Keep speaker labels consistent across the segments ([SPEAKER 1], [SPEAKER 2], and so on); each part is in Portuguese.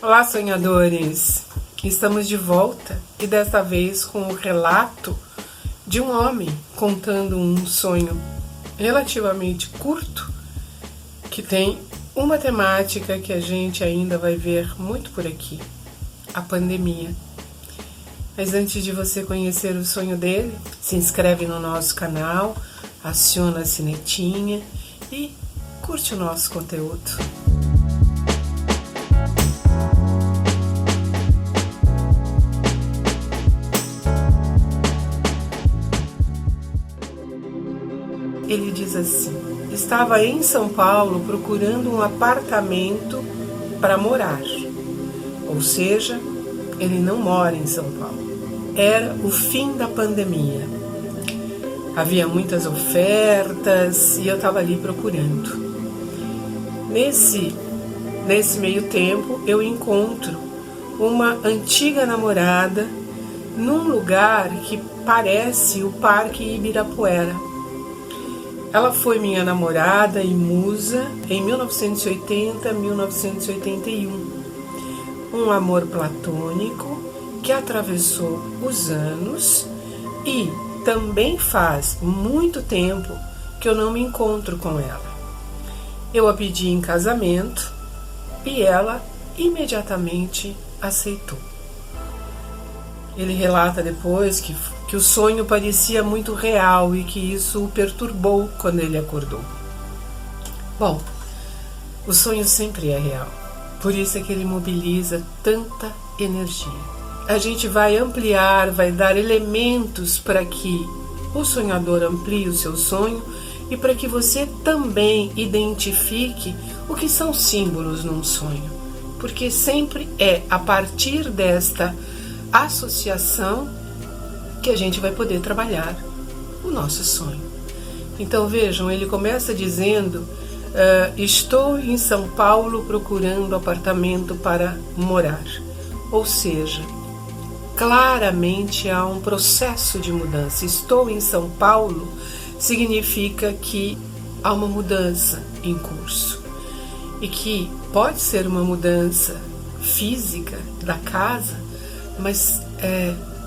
[SPEAKER 1] Olá, sonhadores! Estamos de volta e desta vez com o relato de um homem contando um sonho relativamente curto que tem uma temática que a gente ainda vai ver muito por aqui, a pandemia. Mas antes de você conhecer o sonho dele, se inscreve no nosso canal, aciona a sinetinha e curte o nosso conteúdo. Ele diz assim: estava em São Paulo procurando um apartamento para morar. Ou seja, ele não mora em São Paulo. Era o fim da pandemia. Havia muitas ofertas e eu estava ali procurando. Nesse meio tempo, eu encontro uma antiga namorada num lugar que parece o Parque Ibirapuera. Ela foi minha namorada e musa em 1980, 1981. Um amor platônico que atravessou os anos e também faz muito tempo que eu não me encontro com ela. Eu a pedi em casamento e ela imediatamente aceitou. Ele relata depois que o sonho parecia muito real e que isso o perturbou quando ele acordou. Bom, o sonho sempre é real, por isso é que ele mobiliza tanta energia. A gente vai ampliar, vai dar elementos para que o sonhador amplie o seu sonho e para que você também identifique o que são símbolos num sonho, porque sempre é a partir desta associação que a gente vai poder trabalhar o nosso sonho. Então vejam, ele começa dizendo: estou em São Paulo procurando apartamento para morar. Ou seja, claramente há um processo de mudança. Estou em São Paulo significa que há uma mudança em curso e que pode ser uma mudança física da casa, mas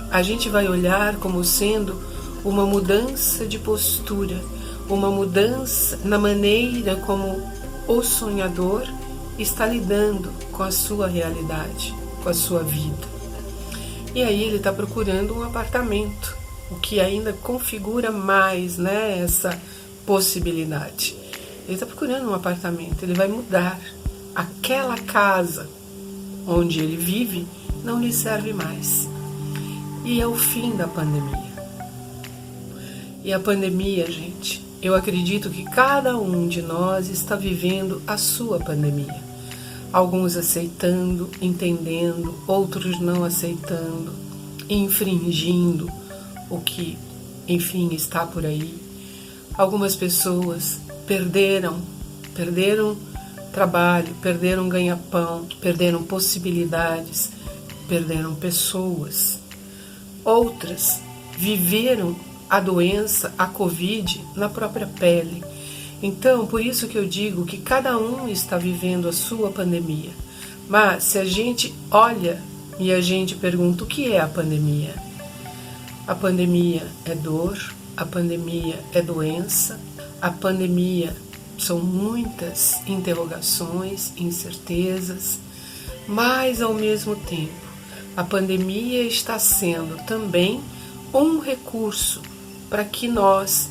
[SPEAKER 1] a gente vai olhar como sendo uma mudança de postura, uma mudança na maneira como o sonhador está lidando com a sua realidade, com a sua vida. E aí ele está procurando um apartamento, o que ainda configura mais, essa possibilidade. Ele está procurando um apartamento, ele vai mudar. Aquela casa onde ele vive não lhe serve mais. E é o fim da pandemia. E a pandemia, gente, eu acredito que cada um de nós está vivendo a sua pandemia. Alguns aceitando, entendendo, outros não aceitando, infringindo o que, enfim, está por aí. Algumas pessoas perderam trabalho, perderam ganha-pão, perderam possibilidades, perderam pessoas. Outras viveram a doença, a Covid, na própria pele. Então, por isso que eu digo que cada um está vivendo a sua pandemia. Mas se a gente olha e a gente pergunta o que é a pandemia? A pandemia é dor, a pandemia é doença, a pandemia são muitas interrogações, incertezas, mas ao mesmo tempo a pandemia está sendo também um recurso para que nós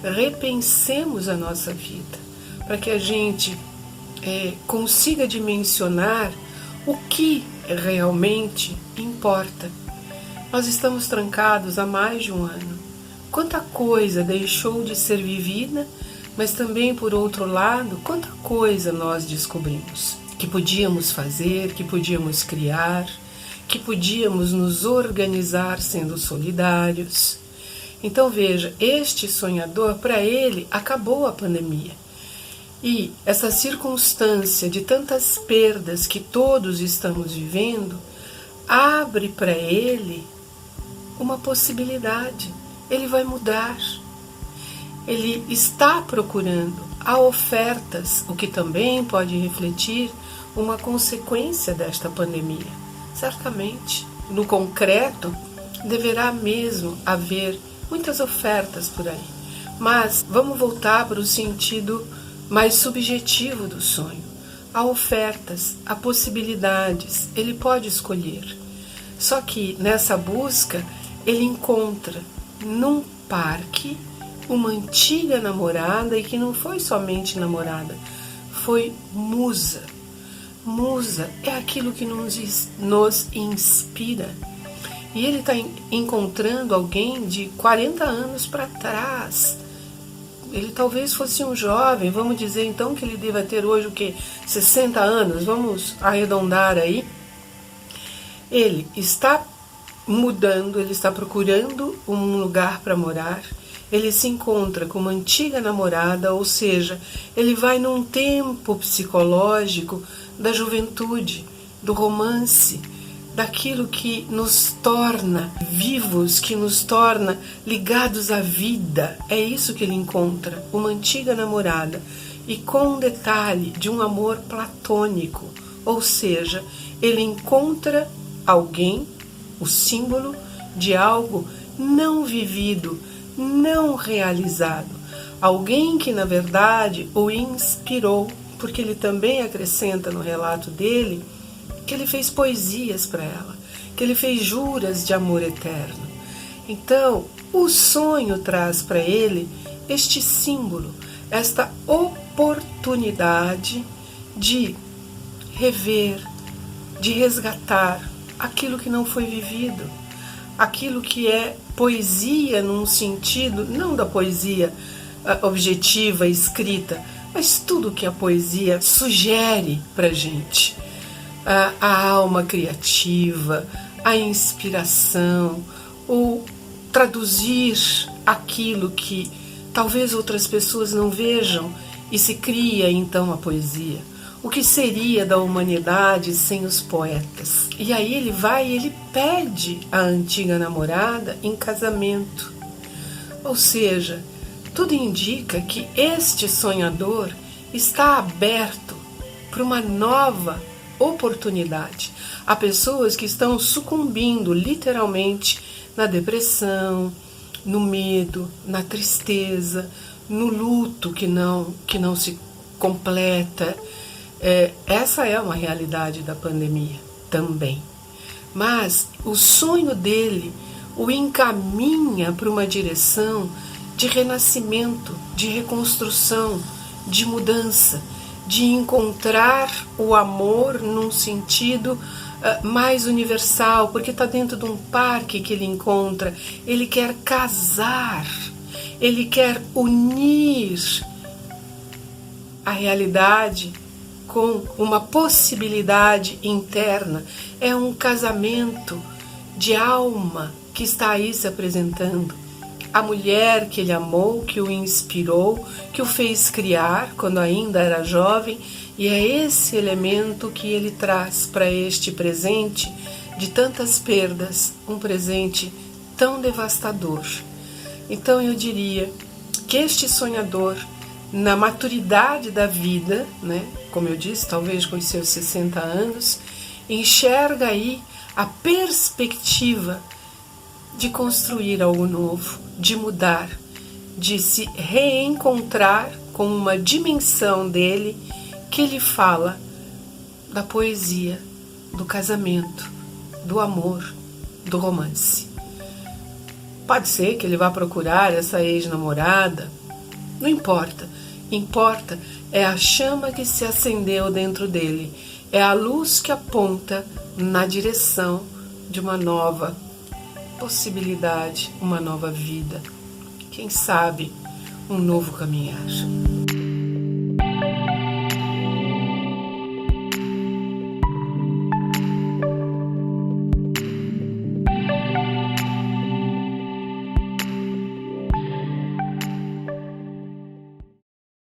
[SPEAKER 1] repensemos a nossa vida, para que a gente consiga dimensionar o que realmente importa. Nós estamos trancados há mais de um ano. Quanta coisa deixou de ser vivida, mas também, por outro lado, quanta coisa nós descobrimos que podíamos fazer, que podíamos criar, que podíamos nos organizar sendo solidários. Então veja, este sonhador, para ele, acabou a pandemia. E essa circunstância de tantas perdas que todos estamos vivendo, abre para ele uma possibilidade. Ele vai mudar. Ele está procurando. Há ofertas, o que também pode refletir uma consequência desta pandemia. Certamente, no concreto, deverá mesmo haver muitas ofertas por aí. Mas vamos voltar para o sentido mais subjetivo do sonho. Há ofertas, há possibilidades, ele pode escolher. Só que nessa busca, ele encontra num parque uma antiga namorada, e que não foi somente namorada, foi musa. Musa é aquilo que nos inspira. E ele está encontrando alguém de 40 anos para trás. Ele talvez fosse um jovem, vamos dizer então que ele deva ter hoje o quê? 60 anos, vamos arredondar aí. Ele está mudando, ele está procurando um lugar para morar. Ele se encontra com uma antiga namorada, ou seja, ele vai num tempo psicológico da juventude, do romance, daquilo que nos torna vivos, que nos torna ligados à vida. É isso que ele encontra, uma antiga namorada, e com um detalhe de um amor platônico, ou seja, ele encontra alguém, o símbolo de algo não vivido, não realizado, alguém que na verdade o inspirou, porque ele também acrescenta no relato dele que ele fez poesias para ela, que ele fez juras de amor eterno. Então, o sonho traz para ele este símbolo, esta oportunidade de rever, de resgatar aquilo que não foi vivido, aquilo que é poesia num sentido, não da poesia objetiva, escrita, mas tudo que a poesia sugere para a gente. A alma criativa, a inspiração, o traduzir aquilo que talvez outras pessoas não vejam, e se cria então a poesia. O que seria da humanidade sem os poetas? E aí ele vai e ele pede a antiga namorada em casamento. Ou seja, tudo indica que este sonhador está aberto para uma nova oportunidade. Há pessoas que estão sucumbindo literalmente na depressão, no medo, na tristeza, no luto que não se completa. Essa é uma realidade da pandemia também. Mas o sonho dele o encaminha para uma direção de renascimento, de reconstrução, de mudança, de encontrar o amor num sentido mais universal, porque está dentro de um parque que ele encontra. Ele quer casar, ele quer unir a realidade com uma possibilidade interna. É um casamento de alma que está aí se apresentando. A mulher que ele amou, que o inspirou, que o fez criar quando ainda era jovem, e é esse elemento que ele traz para este presente de tantas perdas, um presente tão devastador. Então eu diria que este sonhador, na maturidade da vida, né, como eu disse, talvez com os seus 60 anos, enxerga aí a perspectiva de construir algo novo, de mudar, de se reencontrar com uma dimensão dele que lhe fala da poesia, do casamento, do amor, do romance. Pode ser que ele vá procurar essa ex-namorada, não importa. Importa é a chama que se acendeu dentro dele, é a luz que aponta na direção de uma nova possibilidade, uma nova vida. Quem sabe, um novo caminhar.